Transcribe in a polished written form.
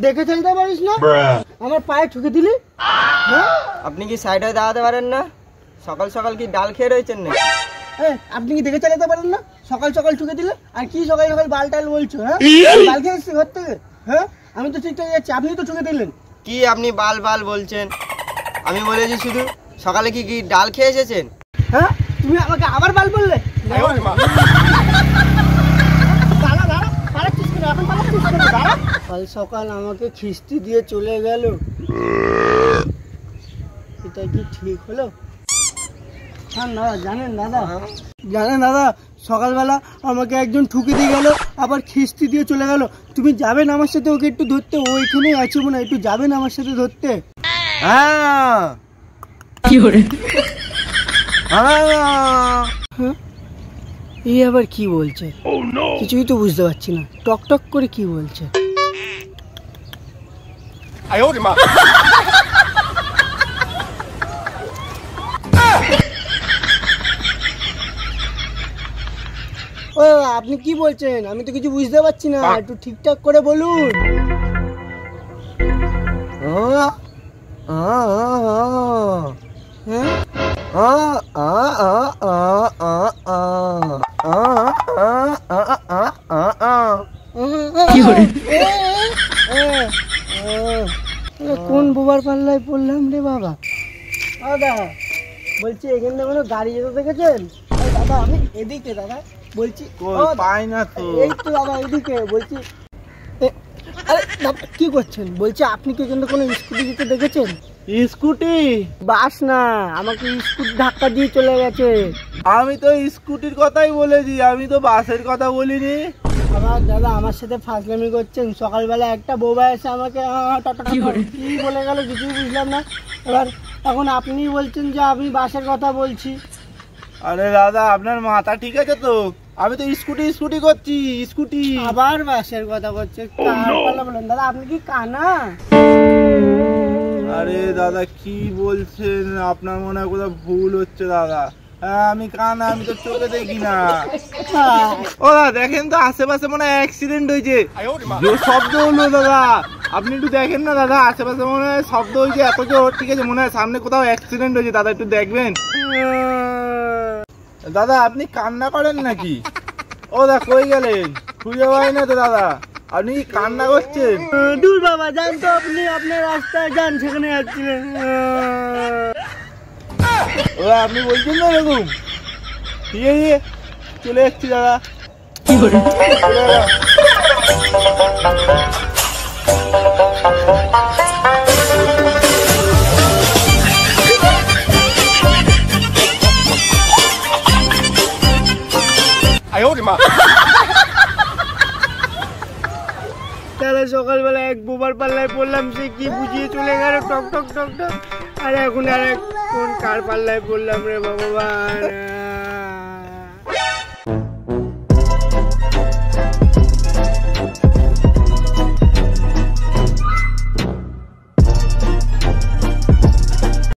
দেখে চলতে পারিস না? আমার পায়ে ঠুকে দিলি। আপনি কি সাইড হয়ে দাঁড়াতে পারেন না? সকাল সকাল কি ডাল খেয়ে রয়েছেন না? আপনি কি দেখে চালাতে পারেন না? সকাল সকাল ঠুকে দিলে আর কি সকাল সকাল বাল টাল বলছো? হ্যাঁ, বাল খেয়ে এসছি ঘর থেকে। হ্যাঁ, আমি তো ঠিকঠাক যাচ্ছি, আপনি তো ঠুকে দিলেন। কি আপনি বাল বাল বলছেন? আমি বলেছি শুধু সকালে কি কি ডাল খেয়ে এসেছেন? হ্যাঁ, তুমি আমাকে আবার বাল বললে? সকাল সকাল আমাকে খিস্তি দিয়ে চলে গেল, এটা কি ঠিক হলো? জানেন দাদা, সকালবেলা আমাকে একজন ঠুকে দিয়ে গেল, আবার খিস্তি দিয়ে চলে গেল। তুমি যাবেন আমার সাথে ওকে একটু ধরতে? ও এখানেই আছে মনে হয়, একটু যাবেন আমার সাথে ধরতে? এই আবার কি বলছে? কিছুই তো বুঝতে পারছি না, টক টক করে কি বলছে? ও আপনি কি বলছেন? আমি তো কিছু বুঝতে পারছি না, একটু ঠিকঠাক করে বলুন। কোন বোবার পাল্লায় পড়লাম রে বাবা। দাদা বলছি এখানে কোনো গাড়ি যেতে দেখেছেন? দাদা আমি এদিকে, দাদা বলছি পাই না তো। এই তো দাদা এদিকে বলছি। আরে কি করছেন? বলছি আপনি কি এখানে কোনো স্কুটি দিতে দেখেছেন? স্কুটি? বাস না, আমাকে স্কুটি ধাক্কা দিয়ে চলে গেছে। আমি তো স্কুটির কথাই বলেছি, আমি তো বাসের কথা বলিনি। আবার দাদা আমার সাথে ফাজলামি করছেন? সকালবেলা একটা বোবা এসে আমাকে কি বলে গেল কিছুই বুঝলাম না। এবার এখন আপনি বলছেন যে আমি বাসের কথা বলছি। আরে দাদা আপনার মাথা ঠিক আছে তো? আমি তো স্কুটি করছি, স্কুটি। আবার বাসের কথা করছে, বলেন দাদা আপনি কি কানা? আরে দাদা কি বলছেন? আপনার মনে হয় কোথাও ভুল হচ্ছে দাদা। হ্যাঁ আমি কানা, আমি তো চোখে দেখি না। ও দাদা দেখেন তো আশেপাশে মনে হয় অ্যাক্সিডেন্ট হয়েছে, শব্দ হলো দাদা। আপনি একটু দেখেন না দাদা, আশেপাশে মনে হয় শব্দ হয়েছে এত জোর। ঠিক আছে, মনে হয় সামনে কোথাও অ্যাক্সিডেন্ট হয়েছে দাদা, একটু দেখবেন। দাদা আপনি কান্না করেন নাকি? ও দাদা কই গেলেন? খুঁজে পাই না তো দাদা, আপনি কি কান্না করছেন? দূর বাবা, যান তো আপনি, আপনার রাস্তায় যান, সেখানে যাচ্ছিলেন। ও আপনি বলছেন না এরকম? ঠিক আছে চলে যাচ্ছি দাদা। তাহলে সকালবেলা এক বোবার পাল্লায় পড়লাম, সে কি বুঝিয়ে চলে গেল টক টক টক টক। আর এখন আর কোন কার পাল্লায় পড়লাম রে ভগবান।